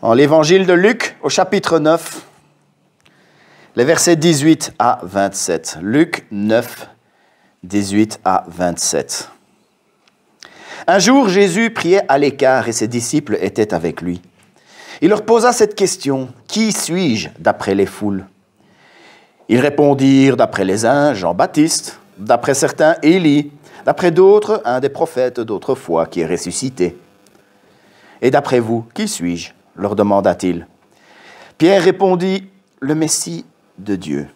En l'évangile de Luc, au chapitre 9, les versets 18 à 27. Luc 9, 18 à 27. Un jour, Jésus priait à l'écart et ses disciples étaient avec lui. Il leur posa cette question, « Qui suis-je d'après les foules ?» Ils répondirent, d'après les uns, Jean-Baptiste, d'après certains, Élie, d'après d'autres, un des prophètes d'autrefois qui est ressuscité. « Et d'après vous, qui suis-je » leur demanda-t-il. Pierre répondit, « Le Messie de Dieu. »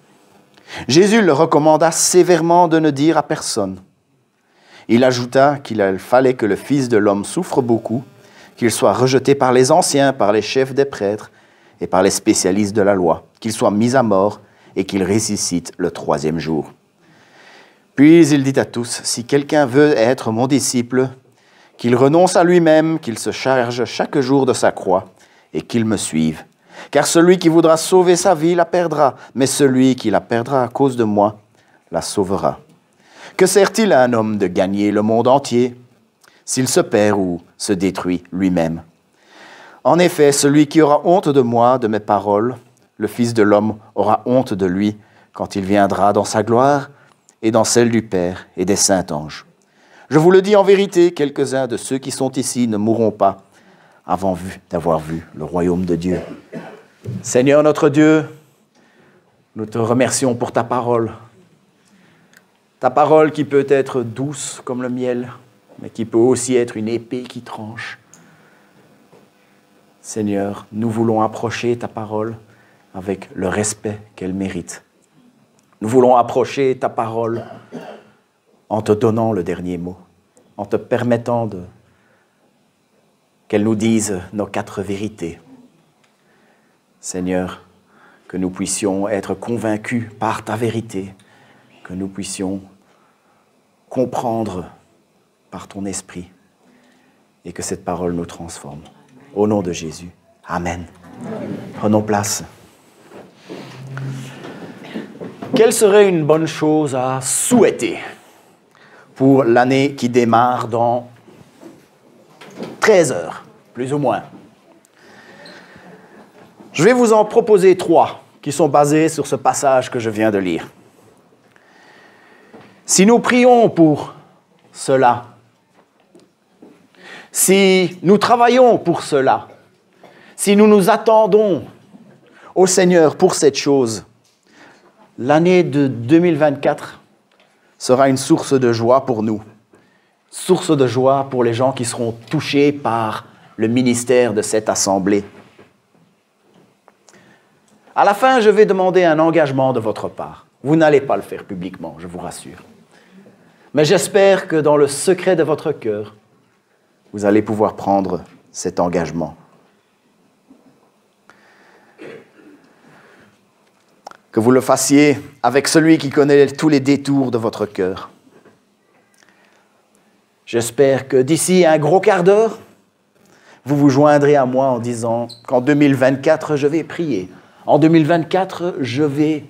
Jésus le recommanda sévèrement de ne dire à personne. Il ajouta qu'il fallait que le Fils de l'homme souffre beaucoup, qu'il soit rejeté par les anciens, par les chefs des prêtres et par les spécialistes de la loi, qu'il soit mis à mort et qu'il ressuscite le troisième jour. Puis il dit à tous, « Si quelqu'un veut être mon disciple, qu'il renonce à lui-même, qu'il se charge chaque jour de sa croix et qu'il me suive. Car celui qui voudra sauver sa vie la perdra, mais celui qui la perdra à cause de moi la sauvera. Que sert-il à un homme de gagner le monde entier s'il se perd ou se détruit lui-même? En effet, celui qui aura honte de moi, de mes paroles, le Fils de l'homme aura honte de lui quand il viendra dans sa gloire et dans celle du Père et des saints anges. Je vous le dis en vérité, quelques-uns de ceux qui sont ici ne mourront pas avant d'avoir vu le royaume de Dieu. » Seigneur notre Dieu, nous te remercions pour ta parole. Ta parole qui peut être douce comme le miel, mais qui peut aussi être une épée qui tranche. Seigneur, nous voulons approcher ta parole avec le respect qu'elle mérite. Nous voulons approcher ta parole en te donnant le dernier mot, en te permettant qu'elle nous dise nos 4 vérités. Seigneur, que nous puissions être convaincus par ta vérité, que nous puissions comprendre par ton esprit et que cette parole nous transforme. Au nom de Jésus. Amen. Prenons place. Quelle serait une bonne chose à souhaiter pour l'année qui démarre dans 13 heures, plus ou moins? Je vais vous en proposer 3 qui sont basés sur ce passage que je viens de lire. Si nous prions pour cela, si nous travaillons pour cela, si nous nous attendons au Seigneur pour cette chose, l'année de 2024 sera une source de joie pour nous, source de joie pour les gens qui seront touchés par le ministère de cette assemblée. À la fin, je vais demander un engagement de votre part. Vous n'allez pas le faire publiquement, je vous rassure. Mais j'espère que dans le secret de votre cœur, vous allez pouvoir prendre cet engagement. Que vous le fassiez avec celui qui connaît tous les détours de votre cœur. J'espère que d'ici un gros quart d'heure, vous vous joindrez à moi en disant qu'en 2024, je vais prier. En 2024, je vais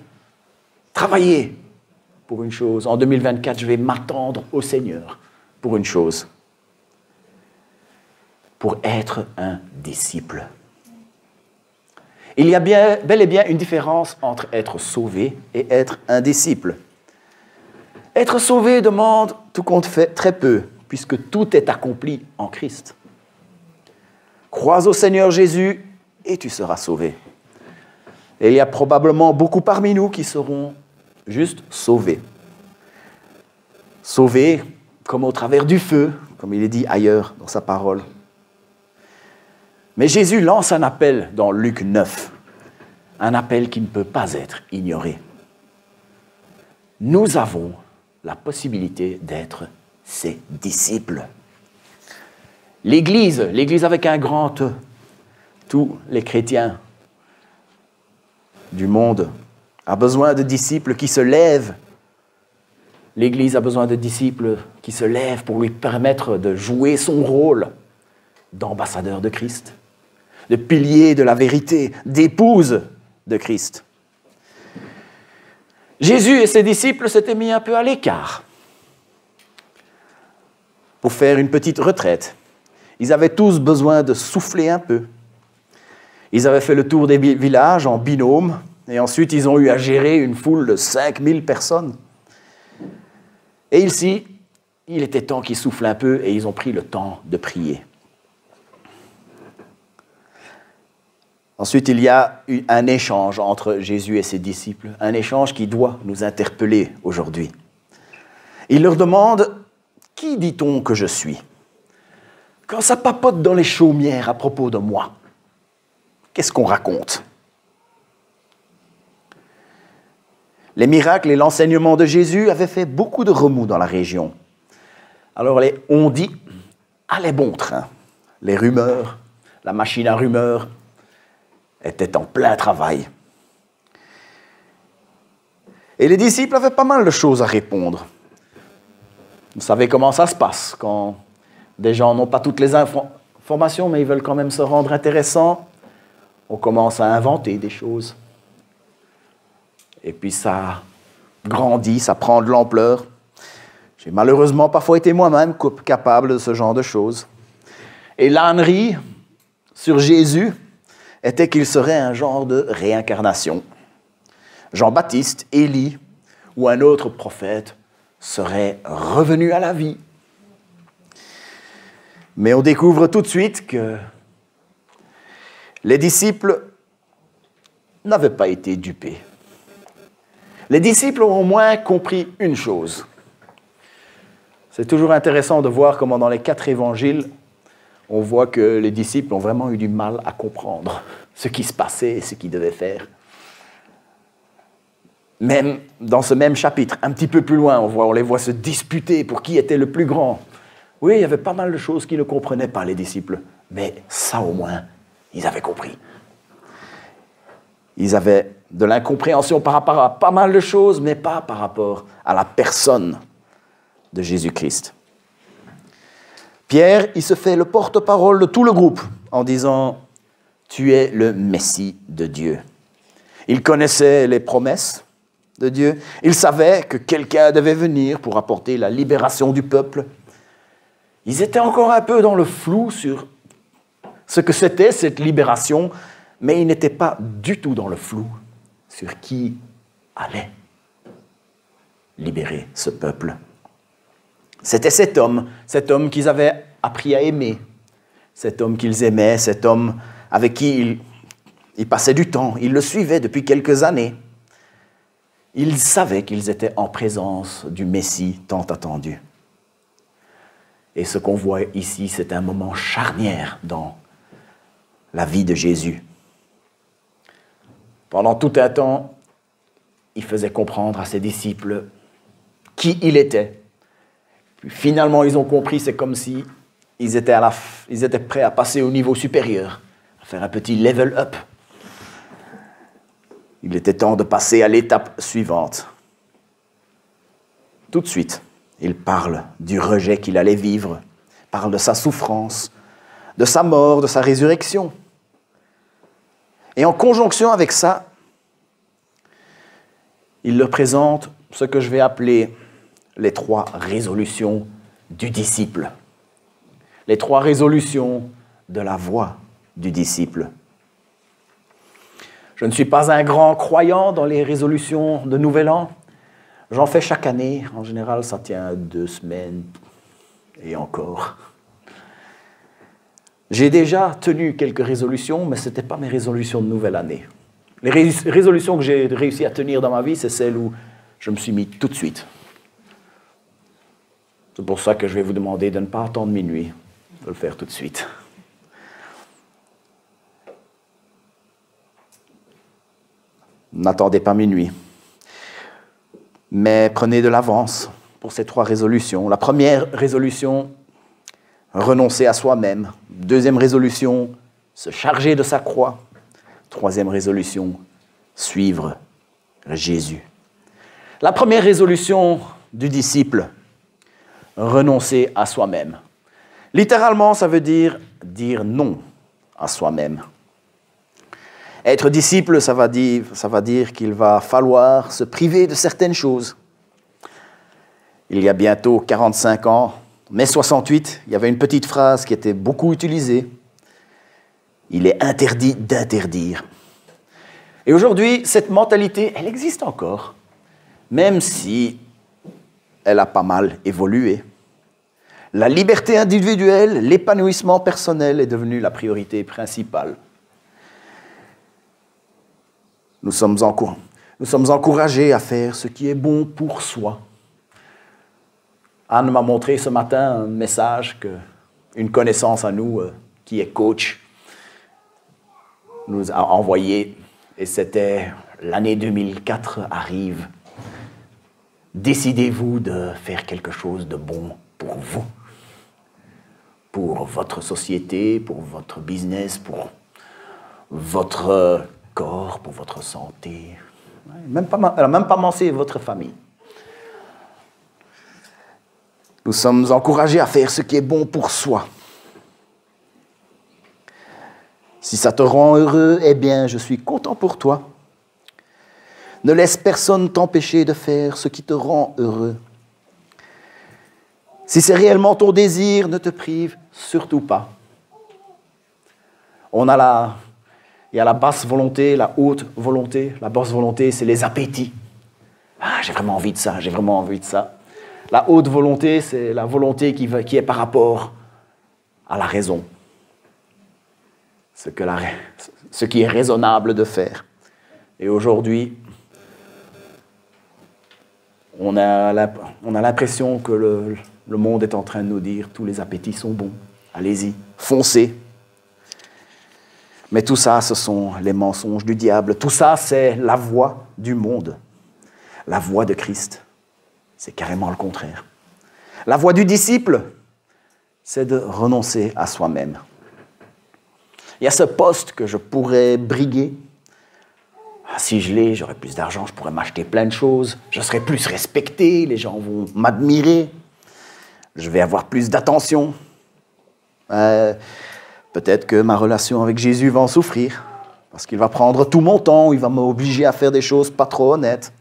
travailler pour une chose. En 2024, je vais m'attendre au Seigneur pour une chose. Pour être un disciple. Il y a bel et bien une différence entre être sauvé et être un disciple. Être sauvé demande, tout compte fait, très peu, puisque tout est accompli en Christ. Crois au Seigneur Jésus et tu seras sauvé. Et il y a probablement beaucoup parmi nous qui seront juste sauvés. Sauvés comme au travers du feu, comme il est dit ailleurs dans sa parole. Mais Jésus lance un appel dans Luc 9, un appel qui ne peut pas être ignoré. Nous avons la possibilité d'être ses disciples. L'Église avec un grand E, tous les chrétiens du monde a besoin de disciples qui se lèvent. L'Église a besoin de disciples qui se lèvent pour lui permettre de jouer son rôle d'ambassadeur de Christ, de pilier de la vérité, d'épouse de Christ. Jésus et ses disciples s'étaient mis un peu à l'écart pour faire une petite retraite. Ils avaient tous besoin de souffler un peu. Ils avaient fait le tour des villages en binôme, et ensuite ils ont eu à gérer une foule de 5000 personnes. Et ici, il était temps qu'ils soufflent un peu, et ils ont pris le temps de prier. Ensuite, il y a eu un échange entre Jésus et ses disciples, un échange qui doit nous interpeller aujourd'hui. Il leur demande « Qui dit-on que je suis ?» Quand ça papote dans les chaumières à propos de moi, qu'est-ce qu'on raconte? Les miracles et l'enseignement de Jésus avaient fait beaucoup de remous dans la région. Alors les on-dit allaient bon train. Les rumeurs, la machine à rumeurs, était en plein travail. Et les disciples avaient pas mal de choses à répondre. Vous savez comment ça se passe quand des gens n'ont pas toutes les informations, mais ils veulent quand même se rendre intéressants. On commence à inventer des choses. Et puis ça grandit, ça prend de l'ampleur. J'ai malheureusement parfois été moi-même capable de ce genre de choses. Et l'ânerie sur Jésus était qu'il serait un genre de réincarnation. Jean-Baptiste, Élie ou un autre prophète serait revenu à la vie. Mais on découvre tout de suite que les disciples n'avaient pas été dupés. Les disciples ont au moins compris une chose. C'est toujours intéressant de voir comment dans les 4 évangiles, on voit que les disciples ont vraiment eu du mal à comprendre ce qui se passait et ce qu'ils devaient faire. Même dans ce même chapitre, un petit peu plus loin, on les voit se disputer pour qui était le plus grand. Oui, il y avait pas mal de choses qu'ils ne comprenaient pas, les disciples. Mais ça, au moins, ils avaient compris. Ils avaient de l'incompréhension par rapport à pas mal de choses, mais pas par rapport à la personne de Jésus-Christ. Pierre, il se fait le porte-parole de tout le groupe en disant « Tu es le Messie de Dieu ». Il connaissait les promesses de Dieu. Il savait que quelqu'un devait venir pour apporter la libération du peuple. Ils étaient encore un peu dans le flou sur ce que c'était cette libération, mais ils n'étaient pas du tout dans le flou sur qui allait libérer ce peuple. C'était cet homme qu'ils avaient appris à aimer, cet homme qu'ils aimaient, cet homme avec qui ils passaient du temps, ils le suivaient depuis quelques années. Ils savaient qu'ils étaient en présence du Messie tant attendu. Et ce qu'on voit ici, c'est un moment charnière dans la vie de Jésus. Pendant tout un temps, il faisait comprendre à ses disciples qui il était. Puis finalement, ils ont compris, c'est comme si ils étaient prêts à passer au niveau supérieur, à faire un petit level up. Il était temps de passer à l'étape suivante. Tout de suite, il parle du rejet qu'il allait vivre, parle de sa souffrance, de sa mort, de sa résurrection. Et en conjonction avec ça, il leur présente ce que je vais appeler les 3 résolutions du disciple. Les 3 résolutions de la voix du disciple. Je ne suis pas un grand croyant dans les résolutions de Nouvel An. J'en fais chaque année. En général, ça tient 2 semaines et encore. J'ai déjà tenu quelques résolutions, mais ce n'étaient pas mes résolutions de nouvelle année. Les résolutions que j'ai réussi à tenir dans ma vie, c'est celles où je me suis mis tout de suite. C'est pour ça que je vais vous demander de ne pas attendre minuit, de le faire tout de suite. N'attendez pas minuit, mais prenez de l'avance pour ces 3 résolutions. La première résolution, renoncer à soi-même. 2e résolution, se charger de sa croix. 3e résolution, suivre Jésus. La première résolution du disciple, renoncer à soi-même. Littéralement, ça veut dire non à soi-même. Être disciple, ça va dire qu'il va falloir se priver de certaines choses. Il y a bientôt 45 ans, mai 68, il y avait une petite phrase qui était beaucoup utilisée. Il est interdit d'interdire. Et aujourd'hui, cette mentalité, elle existe encore, même si elle a pas mal évolué. La liberté individuelle, l'épanouissement personnel est devenu la priorité principale. Nous sommes encouragés à faire ce qui est bon pour soi. Anne m'a montré ce matin un message qu'une connaissance à nous, qui est coach, nous a envoyé, et c'était « L'année 2004 arrive. Décidez-vous de faire quelque chose de bon pour vous, pour votre société, pour votre business, pour votre corps, pour votre santé. » Elle n'a même pas mentionné votre famille. Nous sommes encouragés à faire ce qui est bon pour soi. Si ça te rend heureux, eh bien, je suis content pour toi. Ne laisse personne t'empêcher de faire ce qui te rend heureux. Si c'est réellement ton désir, ne te prive surtout pas. Il y a la basse volonté, la haute volonté. La basse volonté, c'est les appétits. Ah, j'ai vraiment envie de ça, j'ai vraiment envie de ça. La haute volonté, c'est la volonté qui est par rapport à la raison. Ce qui est raisonnable de faire. Et aujourd'hui, on a l'impression que le monde est en train de nous dire « tous les appétits sont bons, allez-y, foncez ». Mais tout ça, ce sont les mensonges du diable. Tout ça, c'est la voie du monde. La voie de Christ, c'est carrément le contraire. La voie du disciple, c'est de renoncer à soi-même. Il y a ce poste que je pourrais briguer. Si je l'ai, j'aurai plus d'argent, je pourrais m'acheter plein de choses. Je serai plus respecté, les gens vont m'admirer. Je vais avoir plus d'attention. Peut-être que ma relation avec Jésus va en souffrir, parce qu'il va prendre tout mon temps, il va m'obliger à faire des choses pas trop honnêtes.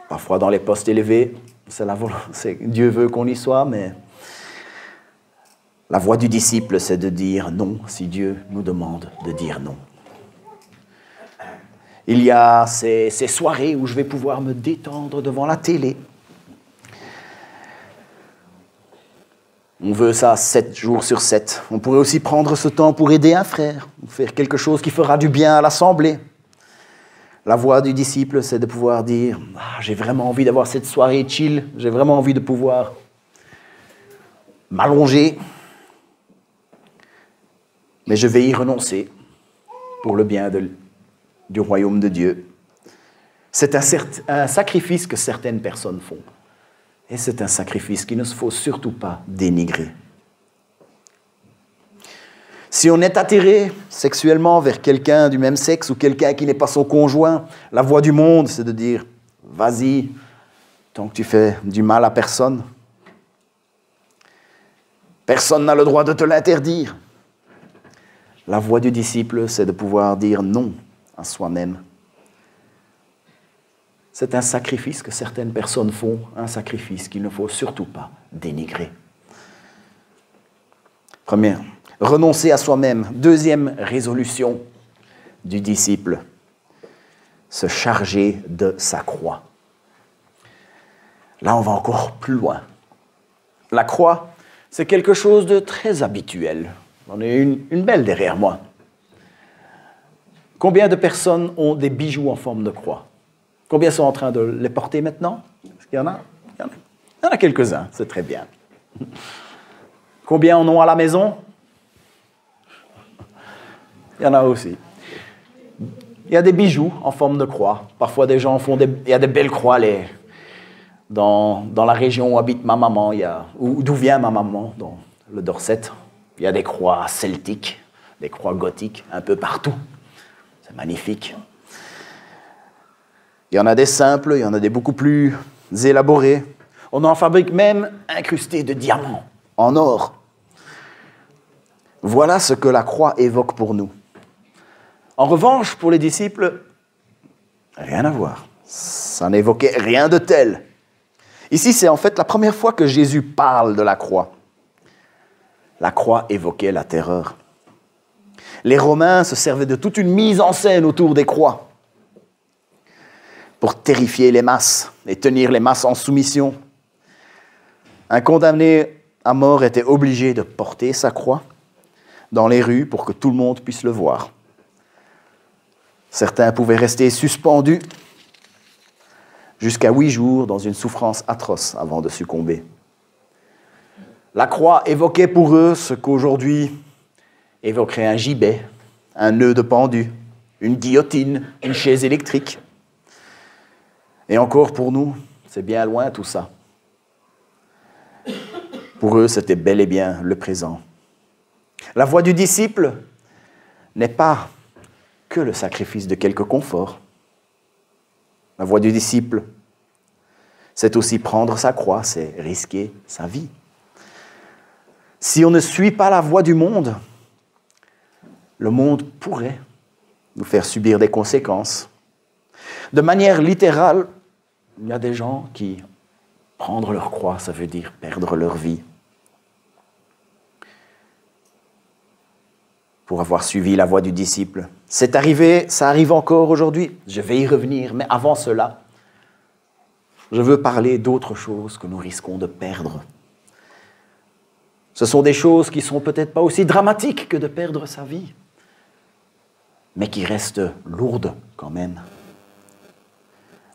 Parfois, dans les postes élevés, Dieu veut qu'on y soit, mais la voie du disciple, c'est de dire non, si Dieu nous demande de dire non. Il y a ces soirées où je vais pouvoir me détendre devant la télé. On veut ça 7 jours sur 7. On pourrait aussi prendre ce temps pour aider un frère, ou faire quelque chose qui fera du bien à l'assemblée. La voie du disciple, c'est de pouvoir dire « j'ai vraiment envie d'avoir cette soirée chill, j'ai vraiment envie de pouvoir m'allonger, mais je vais y renoncer pour le bien du royaume de Dieu. » C'est un sacrifice que certaines personnes font. Et c'est un sacrifice qu'il ne faut surtout pas dénigrer. Si on est attiré sexuellement vers quelqu'un du même sexe ou quelqu'un qui n'est pas son conjoint, la voie du monde, c'est de dire « vas-y, tant que tu fais du mal à personne. » Personne n'a le droit de te l'interdire. La voie du disciple, c'est de pouvoir dire non à soi-même. C'est un sacrifice que certaines personnes font, un sacrifice qu'il ne faut surtout pas dénigrer. Première, renoncer à soi-même. Deuxième résolution du disciple, se charger de sa croix. Là, on va encore plus loin. La croix, c'est quelque chose de très habituel. J'en ai une belle derrière moi. Combien de personnes ont des bijoux en forme de croix? Combien sont en train de les porter maintenant? Est-ce qu'il y en a? Il y en a quelques-uns, c'est très bien. Combien en ont à la maison? Il y en a aussi. Il y a des bijoux en forme de croix. Parfois, des gens font il y a des belles croix. Dans la région où habite ma maman, d'où vient ma maman, dans le Dorset, il y a des croix celtiques, des croix gothiques, un peu partout. C'est magnifique. Il y en a des simples, il y en a des beaucoup plus élaborés. On en fabrique même incrustés de diamants, en or. Voilà ce que la croix évoque pour nous. En revanche, pour les disciples, rien à voir. Ça n'évoquait rien de tel. Ici, c'est en fait la première fois que Jésus parle de la croix. La croix évoquait la terreur. Les Romains se servaient de toute une mise en scène autour des croix pour terrifier les masses et tenir les masses en soumission. Un condamné à mort était obligé de porter sa croix dans les rues pour que tout le monde puisse le voir. Certains pouvaient rester suspendus jusqu'à 8 jours dans une souffrance atroce avant de succomber. La croix évoquait pour eux ce qu'aujourd'hui évoquerait un gibet, un nœud de pendu, une guillotine, une chaise électrique. Et encore pour nous, c'est bien loin tout ça. Pour eux, c'était bel et bien le présent. La voie du disciple n'est pas que le sacrifice de quelque confort. La voie du disciple, c'est aussi prendre sa croix, c'est risquer sa vie. Si on ne suit pas la voie du monde, le monde pourrait nous faire subir des conséquences. De manière littérale, il y a des gens qui prendre leur croix, ça veut dire perdre leur vie. Pour avoir suivi la voie du disciple. C'est arrivé, ça arrive encore aujourd'hui. Je vais y revenir, mais avant cela, je veux parler d'autres choses que nous risquons de perdre. Ce sont des choses qui ne sont peut-être pas aussi dramatiques que de perdre sa vie, mais qui restent lourdes quand même.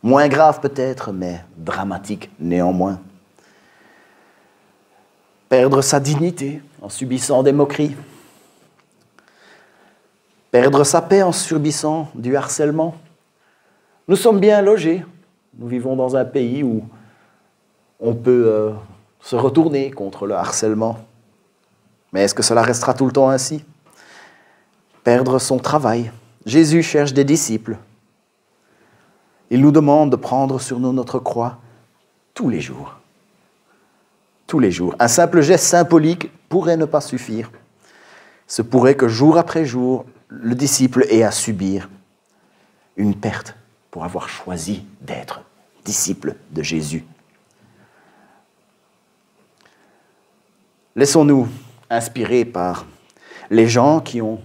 Moins graves peut-être, mais dramatiques néanmoins. Perdre sa dignité en subissant des moqueries. Perdre sa paix en subissant du harcèlement. Nous sommes bien logés. Nous vivons dans un pays où on peut se retourner contre le harcèlement. Mais est-ce que cela restera tout le temps ainsi? Perdre son travail. Jésus cherche des disciples. Il nous demande de prendre sur nous notre croix tous les jours. Tous les jours. Un simple geste symbolique pourrait ne pas suffire. Ce pourrait que jour après jour, le disciple ait à subir une perte pour avoir choisi d'être disciple de Jésus. Laissons-nous inspirer par les gens qui ont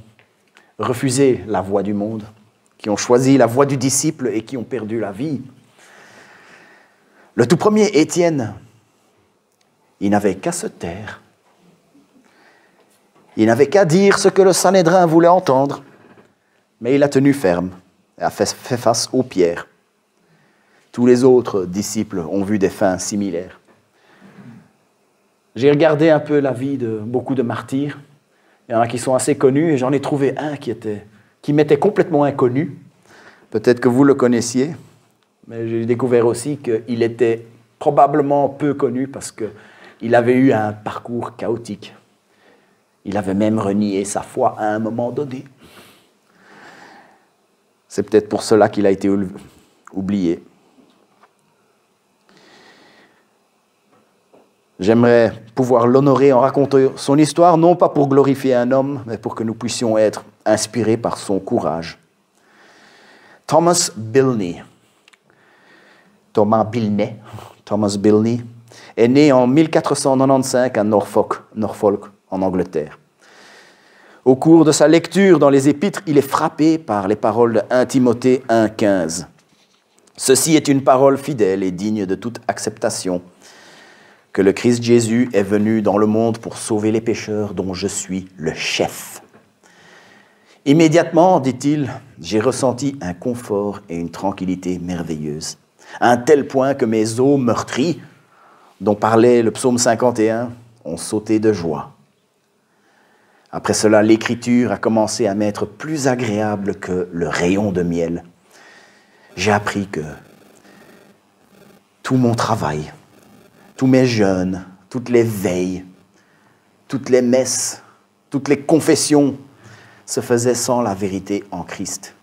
refusé la voie du monde, qui ont choisi la voie du disciple et qui ont perdu la vie. Le tout premier, Étienne, il n'avait qu'à se taire. Il n'avait qu'à dire ce que le Sanhédrin voulait entendre, mais il a tenu ferme et a fait face aux pierres. Tous les autres disciples ont vu des fins similaires. J'ai regardé un peu la vie de beaucoup de martyrs. Il y en a qui sont assez connus et j'en ai trouvé un qui m'était complètement inconnu. Peut-être que vous le connaissiez, mais j'ai découvert aussi qu'il était probablement peu connu parce qu'il avait eu un parcours chaotique. Il avait même renié sa foi à un moment donné. C'est peut-être pour cela qu'il a été oublié. J'aimerais pouvoir l'honorer en racontant son histoire, non pas pour glorifier un homme, mais pour que nous puissions être inspirés par son courage. Thomas Bilney est né en 1495 à Norfolk, en Angleterre. Au cours de sa lecture dans les Épîtres, il est frappé par les paroles de 1 Timothée 1,15. « Ceci est une parole fidèle et digne de toute acceptation, que le Christ Jésus est venu dans le monde pour sauver les pécheurs dont je suis le chef. Immédiatement, dit-il, j'ai ressenti un confort et une tranquillité merveilleuse, à un tel point que mes os meurtris, dont parlait le psaume 51, ont sauté de joie. Après cela, l'écriture a commencé à m'être plus agréable que le rayon de miel. J'ai appris que tout mon travail, tous mes jeûnes, toutes les veilles, toutes les messes, toutes les confessions se faisaient sans la vérité en Christ,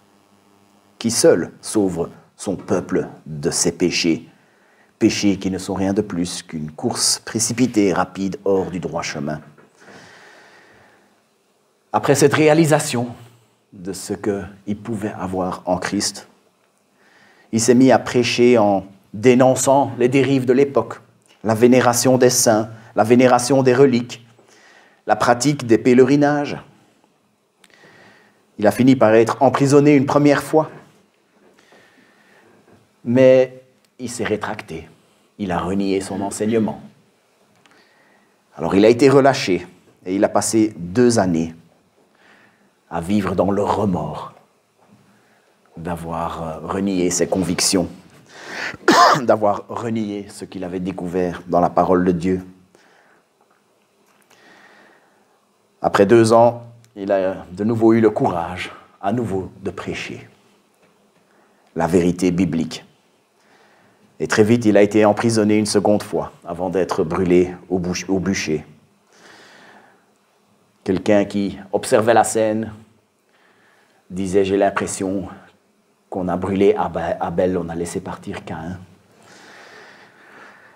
qui seul sauve son peuple de ses péchés, péchés qui ne sont rien de plus qu'une course précipitée et rapide hors du droit chemin. Après cette réalisation de ce qu'il pouvait avoir en Christ, il s'est mis à prêcher en dénonçant les dérives de l'époque, la vénération des saints, la vénération des reliques, la pratique des pèlerinages. Il a fini par être emprisonné une première fois, mais il s'est rétracté. Il a renié son enseignement. Alors il a été relâché et il a passé 2 années à vivre dans le remords d'avoir renié ses convictions, d'avoir renié ce qu'il avait découvert dans la parole de Dieu. Après 2 ans, il a de nouveau eu le courage, à nouveau, de prêcher la vérité biblique. Et très vite, il a été emprisonné une seconde fois, avant d'être brûlé au bûcher. Quelqu'un qui observait la scène disait « J'ai l'impression qu'on a brûlé Abel, on a laissé partir Caïn. »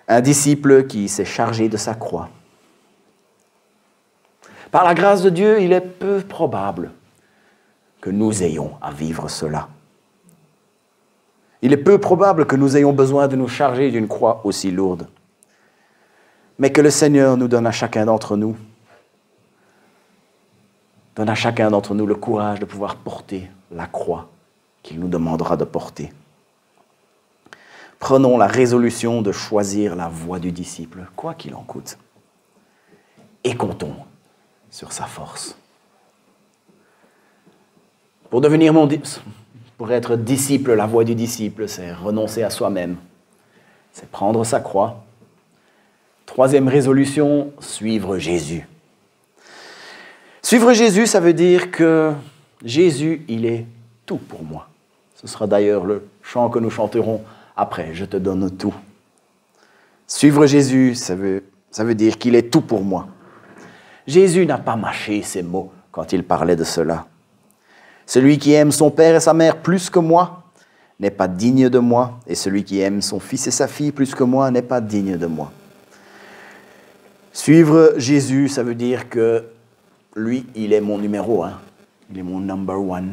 Un disciple qui s'est chargé de sa croix. Par la grâce de Dieu, il est peu probable que nous ayons à vivre cela. Il est peu probable que nous ayons besoin de nous charger d'une croix aussi lourde. Mais que le Seigneur nous donne à chacun d'entre nous, le courage de pouvoir porter la croix qu'il nous demandera de porter. Prenons la résolution de choisir la voie du disciple, quoi qu'il en coûte, et comptons sur sa force. Pour être disciple, la voie du disciple, c'est renoncer à soi-même, c'est prendre sa croix. 3e résolution, suivre Jésus. Suivre Jésus, ça veut dire que Jésus, il est tout pour moi. Ce sera d'ailleurs le chant que nous chanterons après, je te donne tout. Suivre Jésus, ça veut dire qu'il est tout pour moi. Jésus n'a pas mâché ses mots quand il parlait de cela. Celui qui aime son père et sa mère plus que moi n'est pas digne de moi, et celui qui aime son fils et sa fille plus que moi n'est pas digne de moi. Suivre Jésus, ça veut dire que lui, il est mon numéro 1. Il est mon number 1.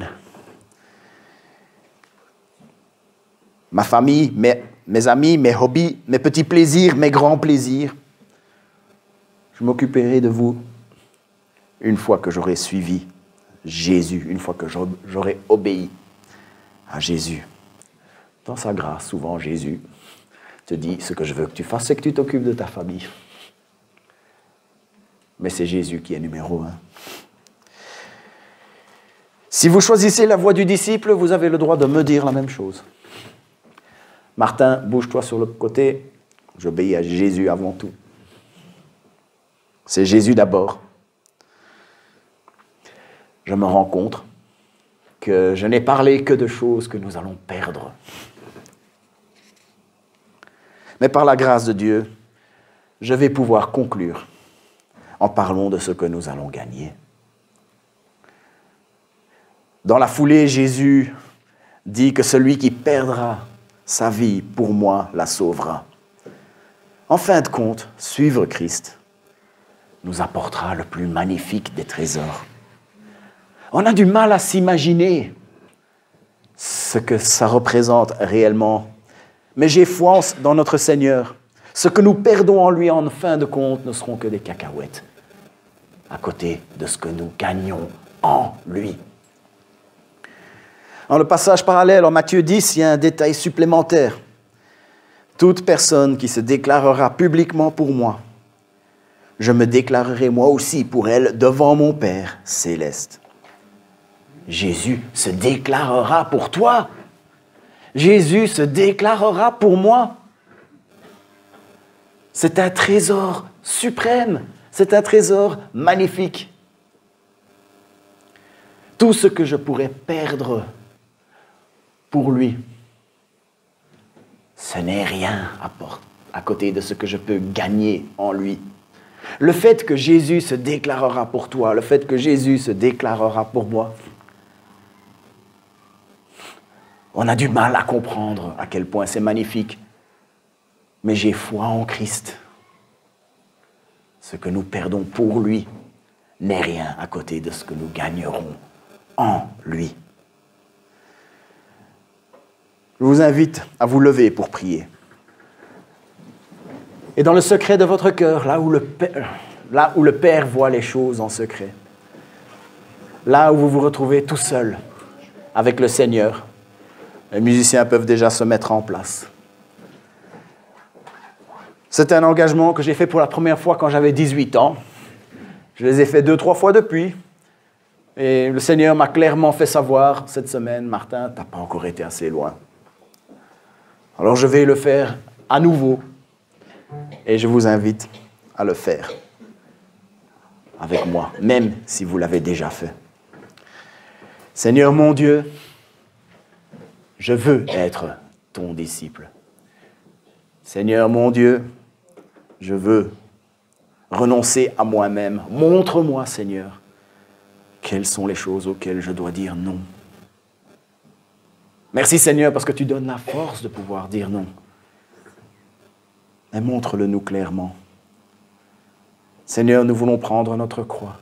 Ma famille, mes amis, mes hobbies, mes petits plaisirs, mes grands plaisirs. Je m'occuperai de vous une fois que j'aurai suivi Jésus, une fois que j'aurai obéi à Jésus. Dans sa grâce, souvent, Jésus te dit, ce que je veux que tu fasses, c'est que tu t'occupes de ta famille. Mais c'est Jésus qui est numéro 1. Si vous choisissez la voie du disciple, vous avez le droit de me dire la même chose. Martin, bouge-toi sur le côté, j'obéis à Jésus avant tout. C'est Jésus d'abord. Je me rends compte que je n'ai parlé que de choses que nous allons perdre. Mais par la grâce de Dieu, je vais pouvoir conclure en parlant de ce que nous allons gagner. Dans la foulée, Jésus dit que celui qui perdra sa vie pour moi la sauvera. En fin de compte, suivre Christ nous apportera le plus magnifique des trésors. On a du mal à s'imaginer ce que ça représente réellement. Mais j'ai foi dans notre Seigneur. Ce que nous perdons en lui, en fin de compte, ne seront que des cacahuètes à côté de ce que nous gagnons en lui. Dans le passage parallèle, en Matthieu 10, il y a un détail supplémentaire. Toute personne qui se déclarera publiquement pour moi, je me déclarerai moi aussi pour elle devant mon Père céleste. Jésus se déclarera pour toi. Jésus se déclarera pour moi. C'est un trésor suprême. C'est un trésor magnifique. Tout ce que je pourrais perdre pour lui, ce n'est rien à côté de ce que je peux gagner en lui. Le fait que Jésus se déclarera pour toi, le fait que Jésus se déclarera pour moi, on a du mal à comprendre à quel point c'est magnifique. Mais j'ai foi en Christ. Ce que nous perdons pour lui n'est rien à côté de ce que nous gagnerons en lui. Je vous invite à vous lever pour prier. Et dans le secret de votre cœur, là où le là où le Père voit les choses en secret. Là où vous vous retrouvez tout seul avec le Seigneur. Les musiciens peuvent déjà se mettre en place. C'est un engagement que j'ai fait pour la première fois quand j'avais 18 ans. Je les ai fait 2-3 fois depuis. Et le Seigneur m'a clairement fait savoir cette semaine, Martin, tu n'as pas encore été assez loin. Alors je vais le faire à nouveau. Et je vous invite à le faire avec moi, même si vous l'avez déjà fait. Seigneur mon Dieu, je veux être ton disciple. Seigneur mon Dieu, je veux renoncer à moi-même. Montre-moi, Seigneur, quelles sont les choses auxquelles je dois dire non. Merci, Seigneur, parce que tu donnes la force de pouvoir dire non. Mais montre-le nous clairement. Seigneur, nous voulons prendre notre croix.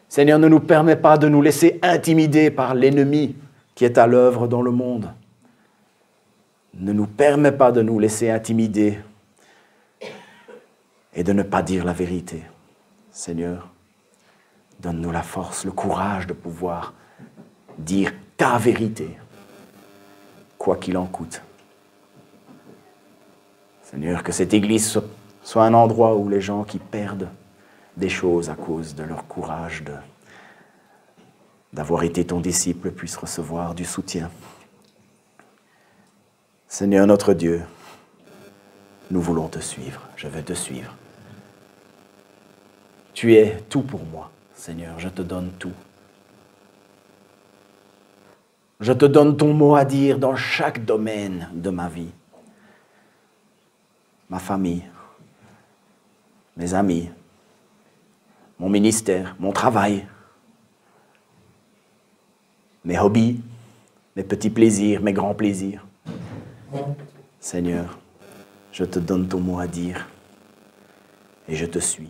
Seigneur, ne nous permets pas de nous laisser intimider par l'ennemi qui est à l'œuvre dans le monde. Ne nous permets pas de nous laisser intimider et de ne pas dire la vérité. Seigneur, donne-nous la force, le courage de pouvoir dire ta vérité, quoi qu'il en coûte. Seigneur, que cette Église soit un endroit où les gens qui perdent des choses à cause de leur courage d'avoir été ton disciple puissent recevoir du soutien. Seigneur notre Dieu, nous voulons te suivre, je veux te suivre. Tu es tout pour moi, Seigneur, je te donne tout. Je te donne ton mot à dire dans chaque domaine de ma vie. Ma famille, mes amis, mon ministère, mon travail, mes hobbies, mes petits plaisirs, mes grands plaisirs. Seigneur, je te donne ton mot à dire et je te suis.